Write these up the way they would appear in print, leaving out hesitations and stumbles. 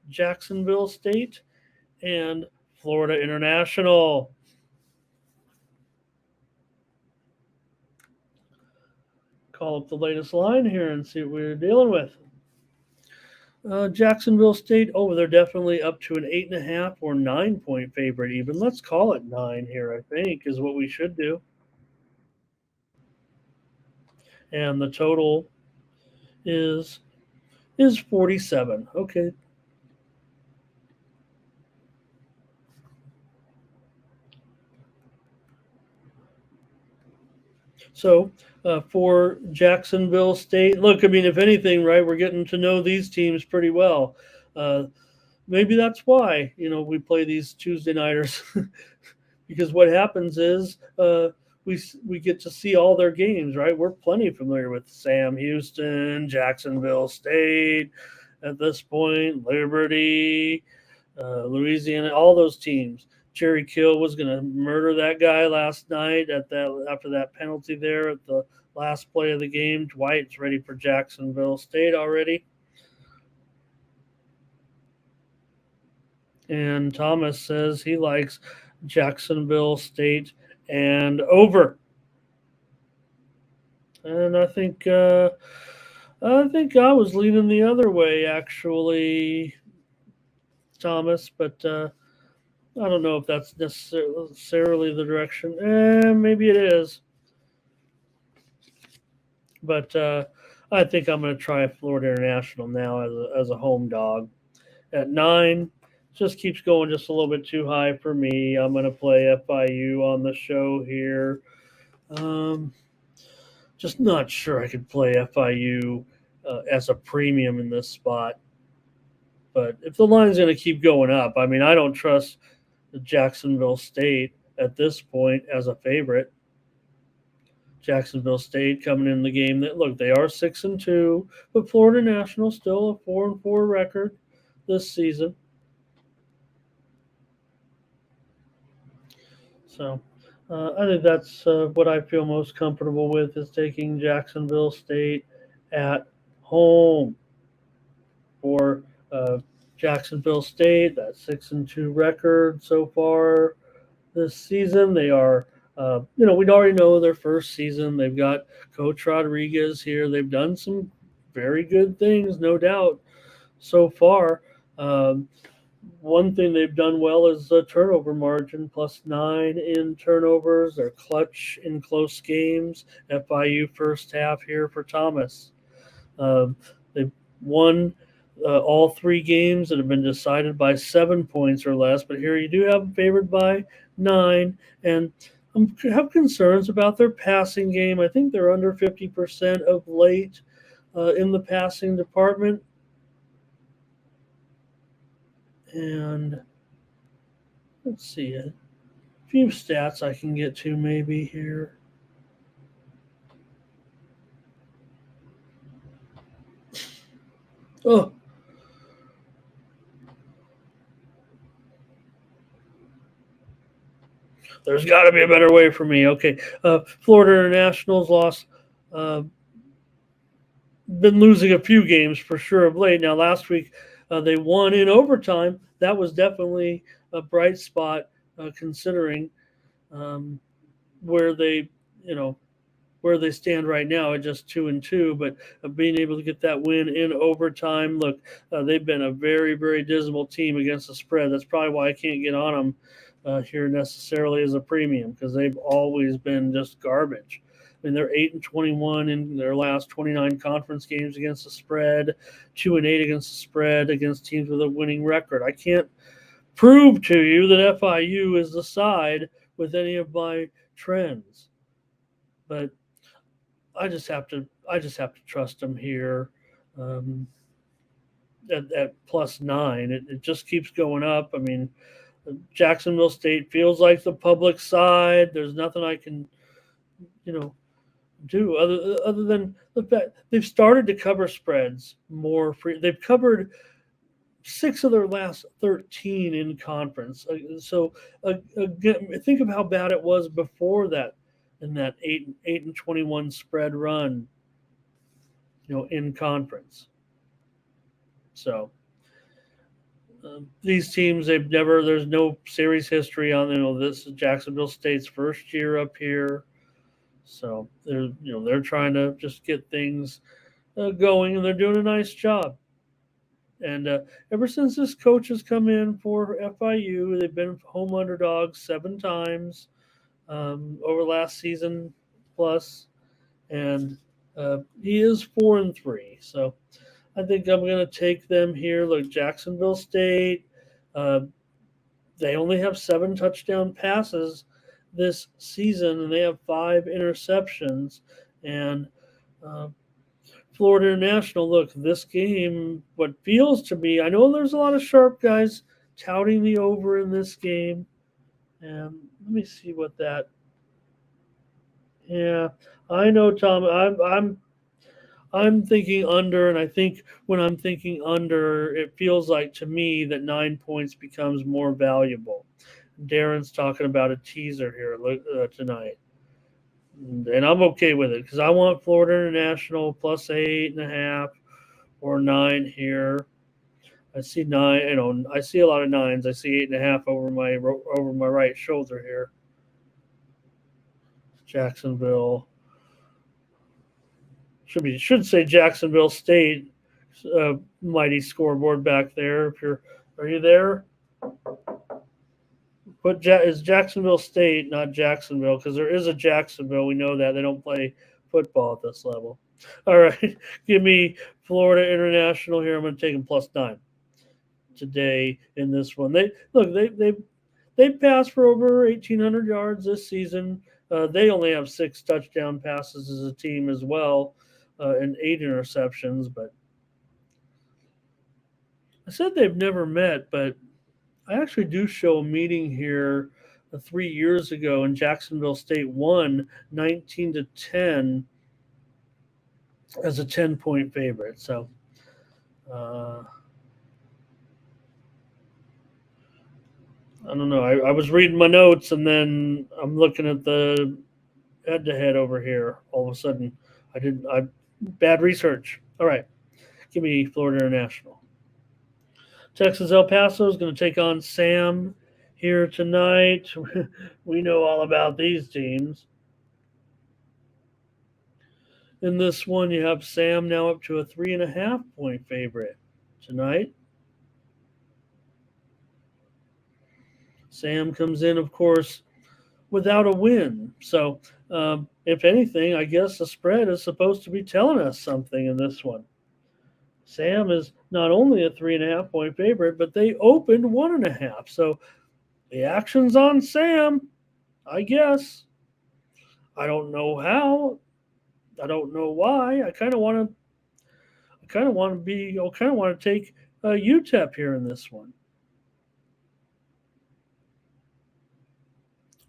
Jacksonville State and Florida International. Call up the latest line here and see what we're dealing with. Jacksonville State, oh, they're definitely up to an 8.5 or 9 point favorite, even. Let's call it 9 here, I think, is what we should do. And the total is 47. Okay. So for Jacksonville State, look, I mean, if anything, right, we're getting to know these teams pretty well. Uh, Maybe that's why we play these Tuesday nighters because what happens is we get to see all their games, right? We're plenty familiar with Sam Houston, Jacksonville State, at this point, Liberty, Louisiana, all those teams. Jerry Kill was going to murder that guy last night after that penalty there at the last play of the game. Dwight's ready for Jacksonville State already. And Thomas says he likes Jacksonville State and over. And I think I was leaning the other way actually, Thomas, but I don't know if that's necessarily the direction. Maybe it is, but I think I'm going to try Florida International now as a home dog at 9. Just keeps going just a little bit too high for me. I'm going to play FIU on the show here. Um, just not sure I could play FIU as a premium in this spot. But if the line's going to keep going up, I mean, I don't trust Jacksonville State at this point as a favorite. Jacksonville State coming in the game. That look, they are 6-2, but Florida National still a 4-4 record this season. So I think that's what I feel most comfortable with is taking Jacksonville State at home for Jacksonville State. That 6-2 record so far this season. They are, we already know their first season. They've got Coach Rodriguez here. They've done some very good things, no doubt, so far. One thing they've done well is the turnover margin, +9 in turnovers. They're clutch in close games. FIU first half here for Thomas. They've won all 3 games that have been decided by 7 points or less, but here you do have them favored by 9. And I have concerns about their passing game. I think they're under 50% of late in the passing department. And let's see a few stats I can get to maybe here. Oh, there's got to be a better way for me. Okay, Florida Internationals lost. Been losing a few games for sure of late. Now, last week they won in overtime. That was definitely a bright spot considering um, where they, you know, where they stand right now at just 2-2. But being able to get that win in overtime, look, they've been a very, very dismal team against the spread. That's probably why I can't get on them here necessarily as a premium because they've always been just garbage. I mean, they're 8-21 in their last 29 conference games against the spread, 2-8 against the spread against teams with a winning record. I can't prove to you that FIU is the side with any of my trends, but I just have to trust them here at +9. It just keeps going up. I mean, Jacksonville State feels like the public side. There's nothing I can, do other than the fact they've started to cover spreads more free. They've covered 6 of their last 13 in conference. So again, think of how bad it was before that in that 8-21 spread run, in conference. So These teams, there's no series history on them. This is Jacksonville State's first year up here. So they're trying to just get things going, and they're doing a nice job. And ever since this coach has come in for FIU, they've been home underdogs 7 times over last season plus, and he is 4-3. So I think I'm going to take them here. Look, Jacksonville State, uh, they only have 7 touchdown passes this season, and they have 5 interceptions. And uh, Florida International, look, this game, what feels to me, I know there's a lot of sharp guys touting the over in this game. And let me see what that. Yeah, I know, Tom. I'm thinking under, and I think when I'm thinking under, it feels like to me that 9 points becomes more valuable. Darren's talking about a teaser here tonight, and I'm okay with it because I want Florida International plus 8.5 or 9 here. I see 9. I see a lot of 9s. I see 8.5 over my right shoulder here. Jacksonville should say Jacksonville State. Mighty scoreboard back there. Are you there? But is Jacksonville State, not Jacksonville, because there is a Jacksonville. We know that they don't play football at this level. All right, give me Florida International here. I'm going to take them plus 9 today in this one. They passed for over 1,800 yards this season. They only have 6 touchdown passes as a team as well, and 8 interceptions. But I said they've never met, but I actually do show a meeting here 3 years ago, and Jacksonville State won 19-10 as a 10-point favorite. So, I don't know. I was reading my notes, and then I'm looking at the head-to-head over here. All of a sudden, bad research. All right, give me Florida International. Texas El Paso is going to take on Sam here tonight. We know all about these teams. In this one, you have Sam now up to a 3.5-point favorite tonight. Sam comes in, of course, without a win. So, if anything, I guess the spread is supposed to be telling us something in this one. Sam is not only a 3.5-point favorite, but they opened 1.5. So the action's on Sam, I guess. I don't know how. I don't know why. I kind of want to take UTEP here in this one.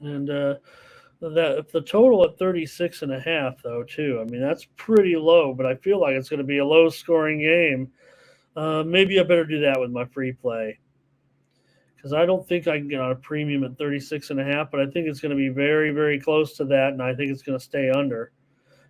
And that the total at 36.5, though, too. I mean, that's pretty low, but I feel like it's going to be a low-scoring game. Maybe I better do that with my free play because I don't think I can get on a premium at 36.5, but I think it's going to be very, very close to that, and I think it's going to stay under.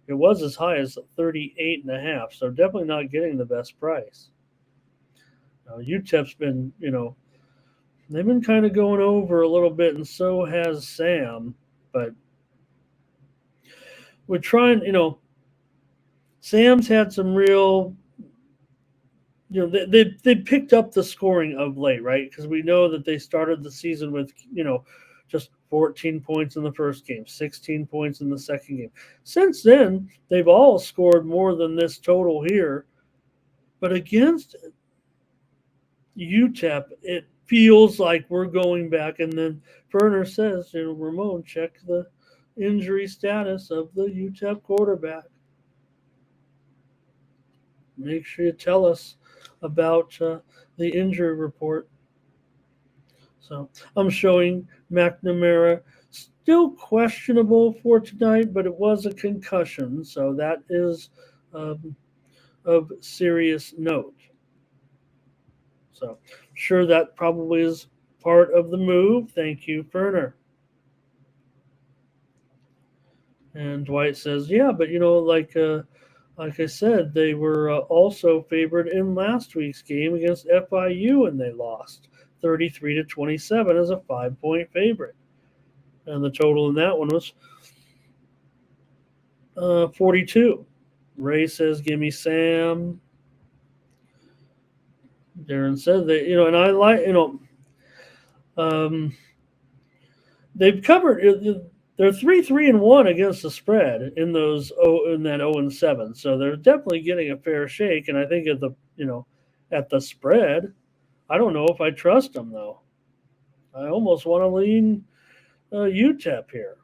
It was as high as 38.5, so definitely not getting the best price. Now, UTEP's been, they've been kind of going over a little bit, and so has Sam, but we're trying, Sam's had some real, they picked up the scoring of late, right? Because we know that they started the season with, just 14 points in the first game, 16 points in the second game. Since then, they've all scored more than this total here. But against UTEP, it feels like we're going back. And then Ferner says, Ramon, check the injury status of the UTEP quarterback. Make sure you tell us about the injury report. So I'm showing McNamara still questionable for tonight, but it was a concussion, so that is of serious note. So I'm sure that probably is part of the move. Thank you, Ferner. And Dwight says, yeah, but Like I said, they were also favored in last week's game against FIU, and they lost 33 to 27 as a 5-point favorite. And the total in that one was 42. Ray says, "Give me Sam." Darren said that, and I like, um, they've covered. They're 3-3-1 against the spread in in that 0-7. So they're definitely getting a fair shake. And I think at the spread, I don't know if I trust them though. I almost want to lean UTEP here,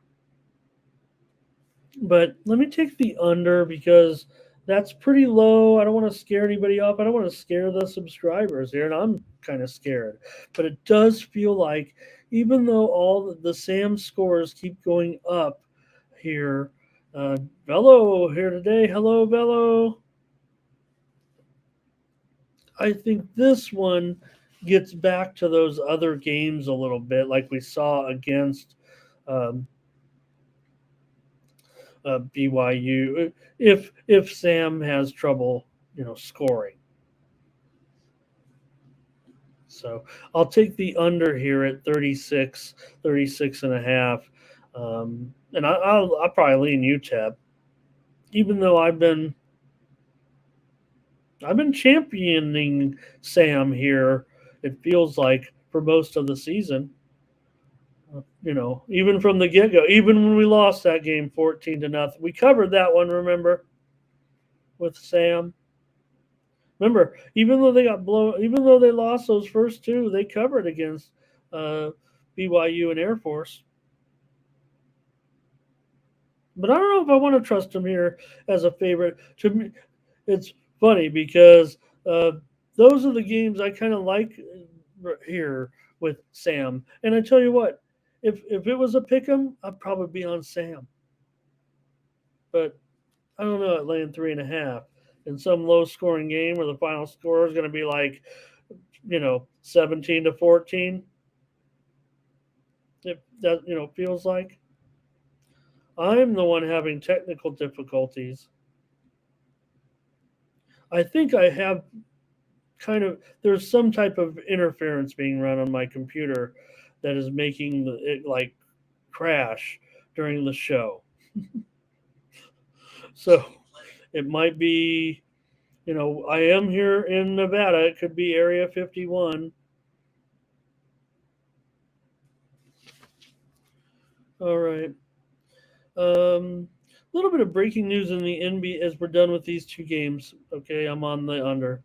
but let me take the under because that's pretty low. I don't want to scare anybody off. I don't want to scare the subscribers here, and I'm kind of scared. But it does feel like, even though all the Sam scores keep going up here, Bello here today. Hello, Bello. I think this one gets back to those other games a little bit, like we saw against um, BYU. If Sam has trouble, scoring. So I'll take the under here at 36, 36 and a half. And I'll probably lean UTEP, even though I've been championing Sam here. It feels like for most of the season. Even from the get go, even when we lost that game 14-0, we covered that one. Remember, with Sam. Remember, even though they lost those first two, they covered against uh, BYU and Air Force. But I don't know if I want to trust them here as a favorite. To me, it's funny because uh, those are the games I kind of like here with Sam. And I tell you what, if it was a pick 'em, I'd probably be on Sam. But I don't know, at laying 3.5 in some low scoring game where the final score is going to be like 17-14. If that feels like I'm the one having technical difficulties. I think I have there's some type of interference being run on my computer that is making it like crash during the show. So it might be, I am here in Nevada. It could be Area 51. All right. A little bit of breaking news in the NBA as we're done with these two games. Okay, I'm on the under.